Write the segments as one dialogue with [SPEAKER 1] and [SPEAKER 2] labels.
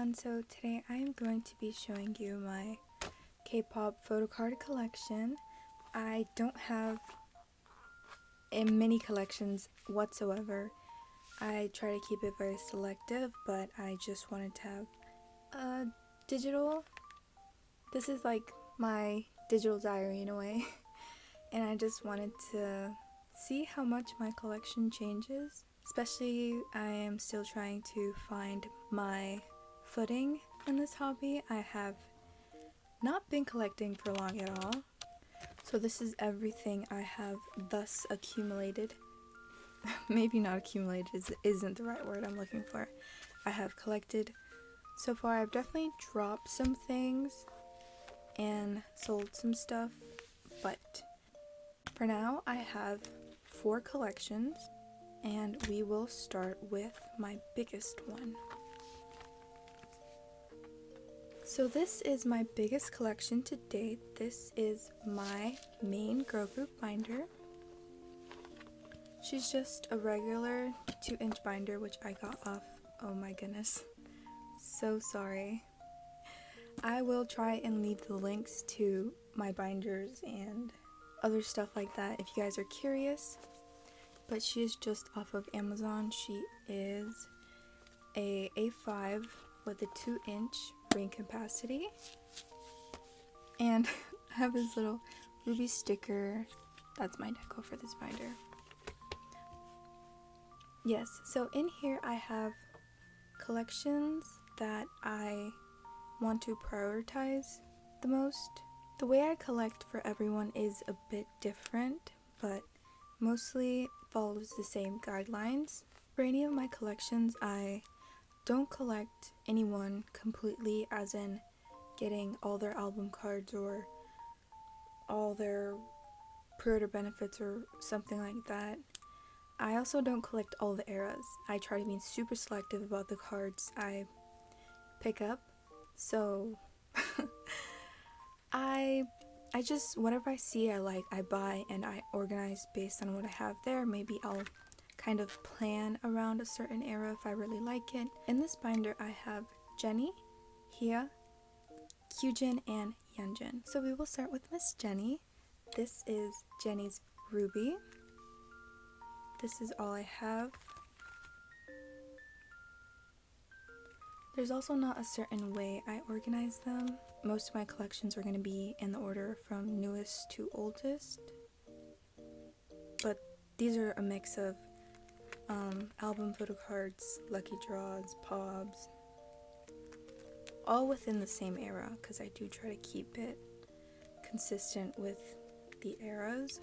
[SPEAKER 1] everyone, so today I am going to be showing you my K-pop photocard collection. I don't have many collections whatsoever. I try to keep it very selective, but I just wanted to have a digital. This is like my digital diary in a way. And I just wanted to see how much my collection changes. Especially, I am still trying to find my footing in this hobby. I have not been collecting for long at all. So this is everything I have thus accumulated. Maybe not accumulated isn't the right word I'm looking for. I have collected so far. I've definitely dropped some things and sold some stuff, but for now I have 4 collections. And we will start with my biggest one. So this is my biggest collection to date. This is my main girl group binder. She's just a regular 2-inch binder, which I got off. Oh my goodness. So sorry. I will try and leave the links to my binders and other stuff like that if you guys are curious. But she is just off of Amazon. She is a A5 with a 2-inch ring capacity. And I have this little ruby sticker. That's my deco for this binder. Yes, so in here I have collections that I want to prioritize the most. The way I collect for everyone is a bit different, but mostly follows the same guidelines. For any of my collections, I don't collect anyone completely, as in getting all their album cards or all their pre-order benefits or something like that. I also don't collect all the eras. I try to be super selective about the cards I pick up. So I just, whatever I see I like, I buy and I organize based on what I have there. Maybe I'll kind of plan around a certain era if I really like it. In this binder I have Jennie, Hiyyih, Kyujin, and Yunjin. So we will start with Miss Jennie. This is Jennie's Ruby. This is all I have. There's also not a certain way I organize them. Most of my collections are going to be in the order from newest to oldest. But these are a mix of album photo cards, lucky draws, pobs, all within the same era, because I do try to keep it consistent with the eras.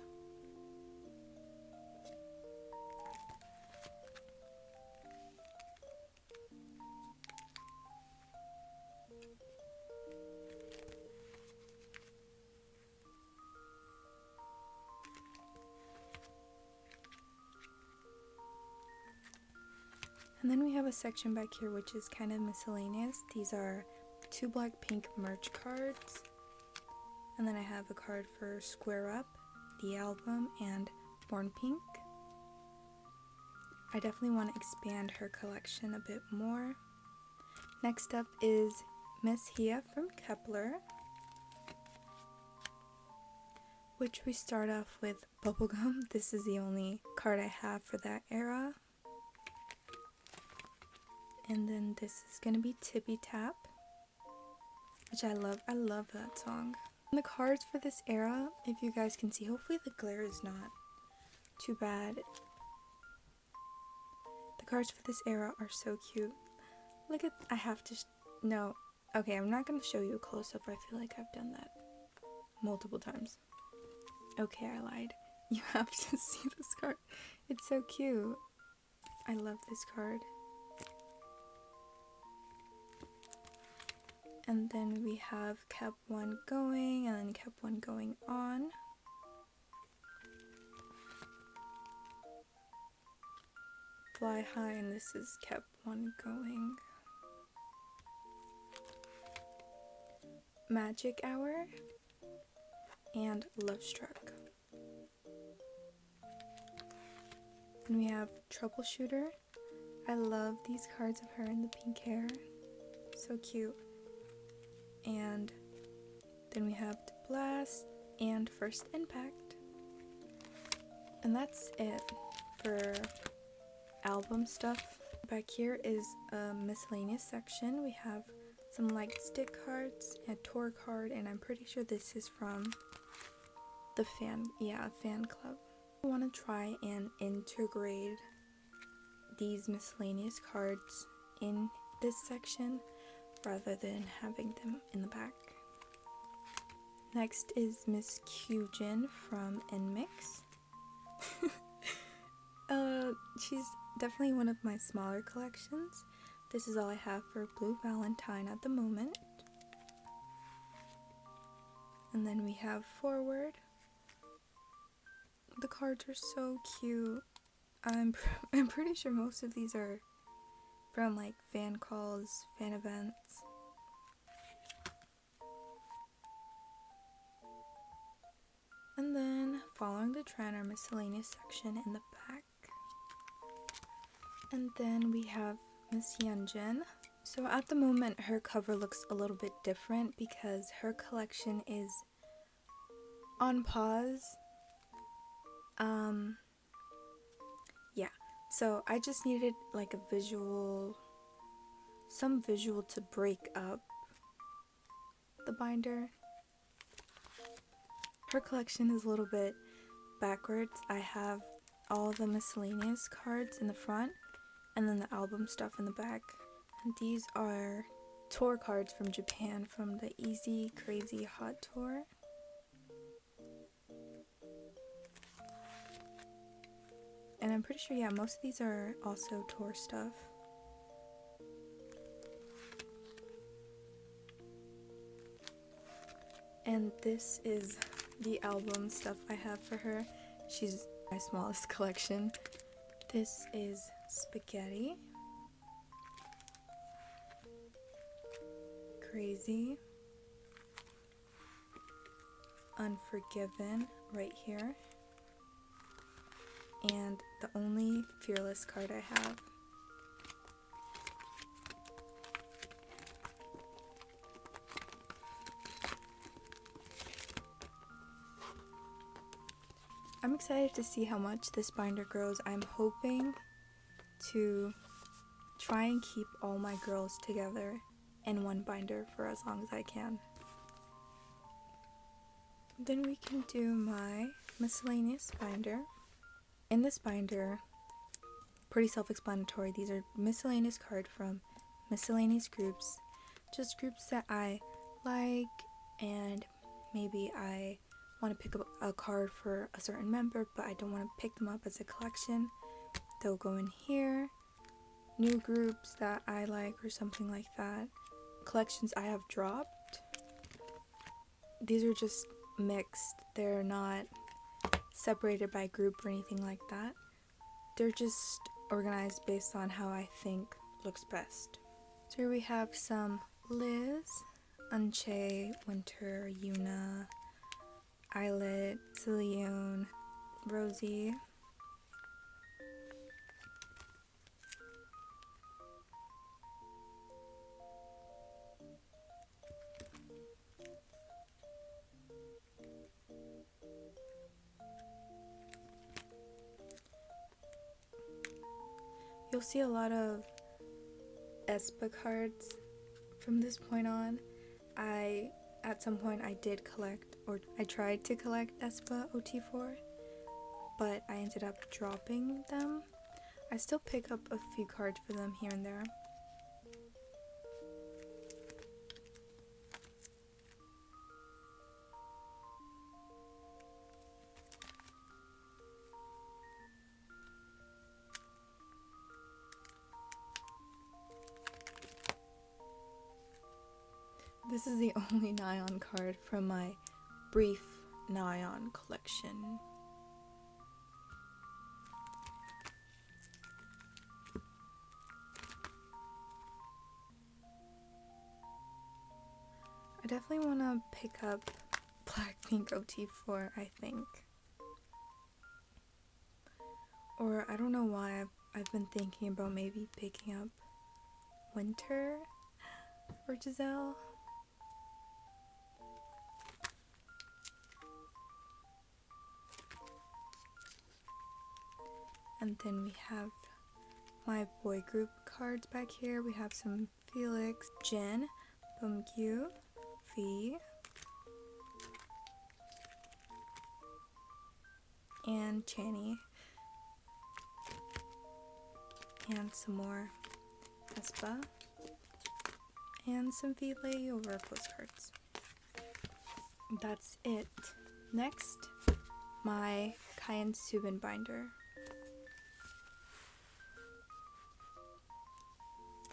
[SPEAKER 1] And then we have a section back here which is kind of miscellaneous. These are 2 Blackpink merch cards. And then I have a card for Square Up, the album, and Born Pink. I definitely want to expand her collection a bit more. Next up is Miss Hiyyih from 𝒑𝒂𝒄𝒅, which we start off with Bubblegum. This is the only card I have for that era. And then this is gonna be Tippy Tap, which I love. I love that song. And the cards for this era, if you guys can see, hopefully the glare is not too bad. The cards for this era are so cute. Look at, I have to, no. Okay, I'm not gonna show you a close-up. I feel like I've done that multiple times. Okay, I lied. You have to see this card. It's so cute. I love this card. And then we have kept one going and then kept one going on. Fly High, and this is kept one going. Magic Hour and Love Struck. Then we have Troubleshooter. I love these cards of her in the pink hair. So cute. And then we have the Blast and First Impact. And that's it for album stuff. Back here is a miscellaneous section. We have some light stick cards, a tour card, and I'm pretty sure this is from the fan club. I want to try and integrate these miscellaneous cards in this section rather than having them in the back. Next is Miss Kyujin from NMIX. She's definitely one of my smaller collections. This is all I have for Blue Valentine at the moment. And then we have Forward. The cards are so cute. I'm pretty sure most of these are from like fan calls, fan events. And then following the trend, our miscellaneous section in the back. And then we have Miss Yunjin. So at the moment her cover looks a little bit different because her collection is on pause. Yeah, so I just needed like a visual, some visual to break up the binder. Her collection is a little bit backwards. I have all the miscellaneous cards in the front and then the album stuff in the back. And these are tour cards from Japan from the Easy Crazy Hot Tour. And I'm pretty sure, yeah, most of these are also tour stuff. And this is the album stuff I have for her. She's my smallest collection. This is Spaghetti. Crazy. Unforgiven right here. And the only Fearless card I have. I'm excited to see how much this binder grows. I'm hoping to try and keep all my girls together in one binder for as long as I can. Then we can do my miscellaneous binder. In this binder, pretty self-explanatory, these are miscellaneous cards from miscellaneous groups, just groups that I like, and maybe I want to pick up a card for a certain member, but I don't want to pick them up as a collection. They'll go in here. New groups that I like or something like that. Collections I have dropped. These are just mixed. They're not separated by group or anything like that. They're just organized based on how I think looks best. So here we have some Liz, Unche, Winter, Yuna, Eyelet, Leon, Rosie. You'll see a lot of aespa cards from this point on. At some point I did collect, or I tried to collect aespa OT4, but I ended up dropping them. I still pick up a few cards for them here and there. This is the only Nyan card from my brief Nyan collection. I definitely want to pick up Blackpink OT4, I think. Or I don't know why I've been thinking about maybe picking up Winter. for Giselle. And then we have my boy group cards back here. We have some Felix, Jin, Bumgyu, V, and Jennie. And some more Espa. And some V-Lay over postcards. That's it. Next, my Kyujin Soobin binder.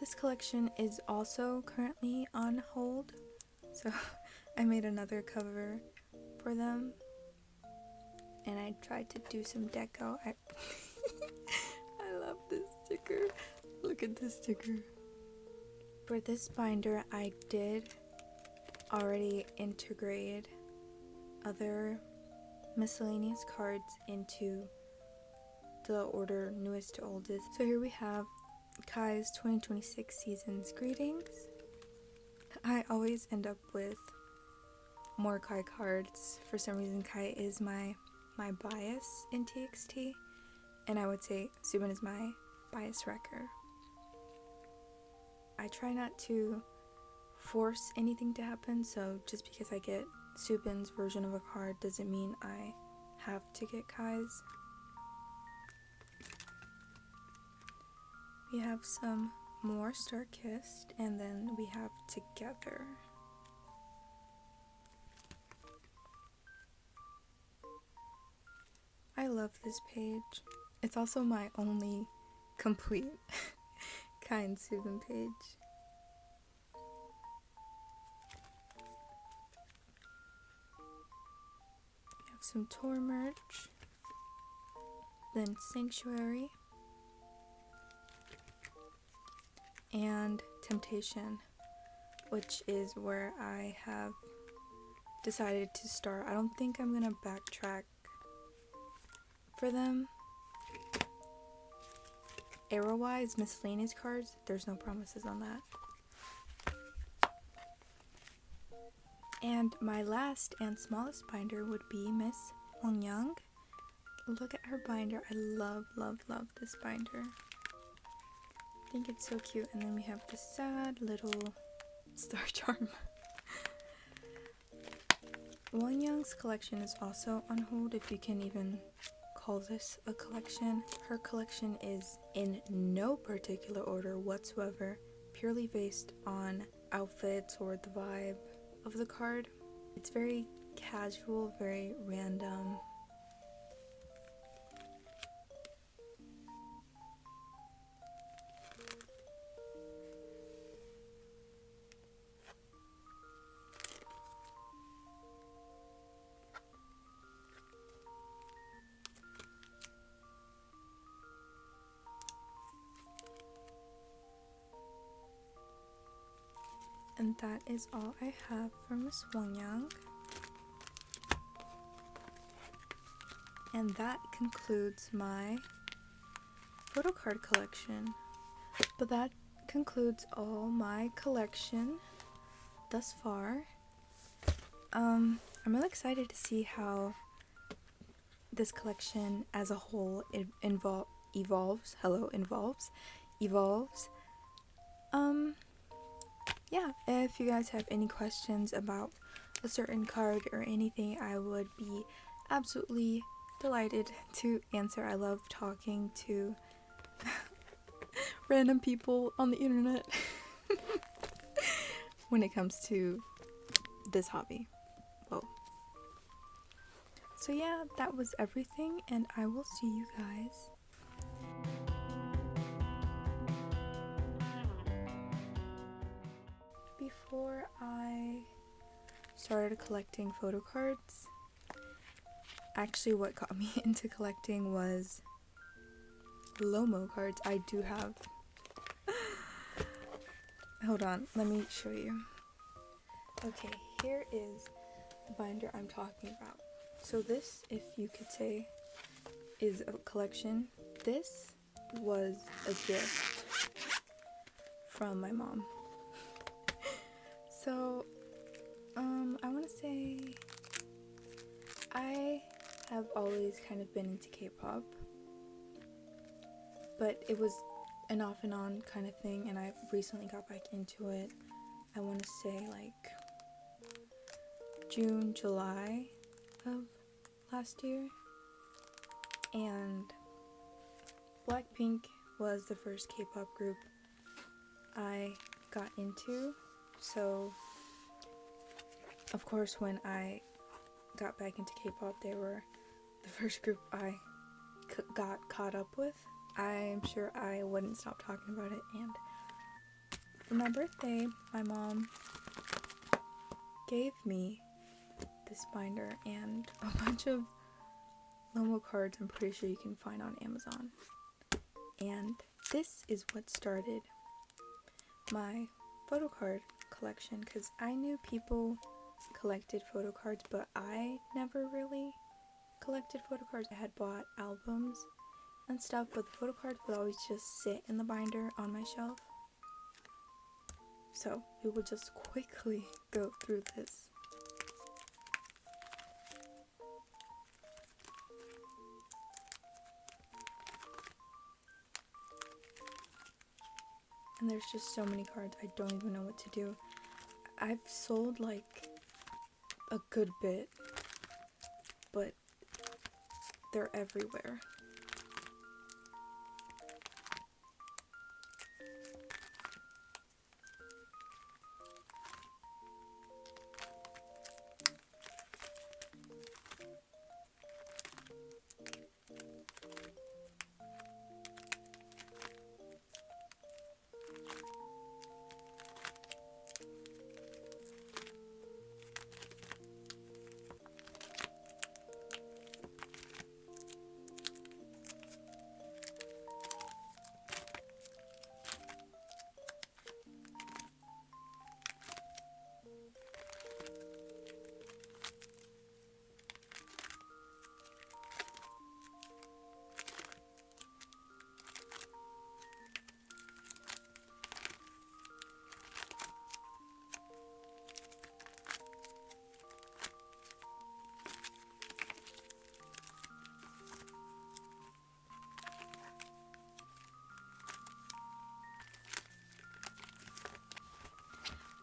[SPEAKER 1] This collection is also currently on hold, so I made another cover for them, and I tried to do some deco. I love this sticker. Look at this sticker. For this binder, I did already integrate other miscellaneous cards into the order newest to oldest. So here we have Kai's 2026 season's greetings. I always end up with more Kai cards. For some reason, Kai is my bias in TXT, and I would say Soobin is my bias wrecker. I try not to force anything to happen, so just because I get Soobin's version of a card doesn't mean I have to get Kai's. We have some more Star Kissed, and then we have Together. I love this page. It's also my only complete Kyujin Soobin page. We have some tour merch, then Sanctuary, and Temptation, which is where I have decided to start. I don't think I'm gonna backtrack for them. Arrow-wise, miscellaneous cards, there's no promises on that. And my last and smallest binder would be Miss Wonyoung. Look at her binder. I love, love, love this binder. I think it's so cute. And then we have this sad little star charm. Wonyoung's collection is also on hold, if you can even call this a collection. Her collection is in no particular order whatsoever, purely based on outfits or the vibe of the card. It's very casual, very random. And that is all I have for Miss Wonyoung. And that concludes my photocard collection. But that concludes all my collection thus far. I'm really excited to see how this collection as a whole evolves. Yeah, if you guys have any questions about a certain card or anything, I would be absolutely delighted to answer. I love talking to random people on the internet when it comes to this hobby. Whoa. So yeah, that was everything, and I will see you guys before I started collecting photo cards. Actually, what got me into collecting was Lomo cards. I do have. Hold on, let me show you. Okay, here is the binder I'm talking about. So this, if you could say, is a collection. This was a gift from my mom. So, I want to say I have always kind of been into K-pop, but it was an off and on kind of thing, and I recently got back into it. I want to say like June, July of last year, and Blackpink was the first K-pop group I got into. So of course when I got back into K-pop, they were the first group I got caught up with. I'm sure I wouldn't stop talking about it. And for my birthday, my mom gave me this binder and a bunch of Lomo cards I'm pretty sure you can find on Amazon. And this is what started my Photocard collection, because I knew people collected Photocards, but I never really collected Photocards. I had bought albums and stuff, but the Photocards would always just sit in the binder on my shelf. So we will just quickly go through this. And there's just so many cards, I don't even know what to do. I've sold like a good bit, but they're everywhere.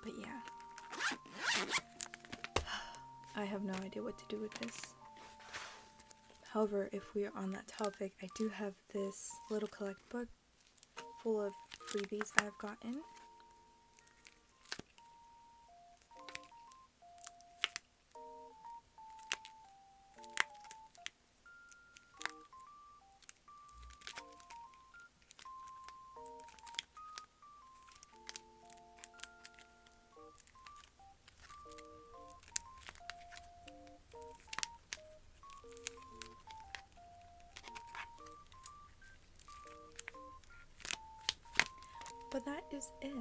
[SPEAKER 1] But yeah, I have no idea what to do with this. However, if we are on that topic, I do have this little collect book full of freebies I've gotten. But that is it.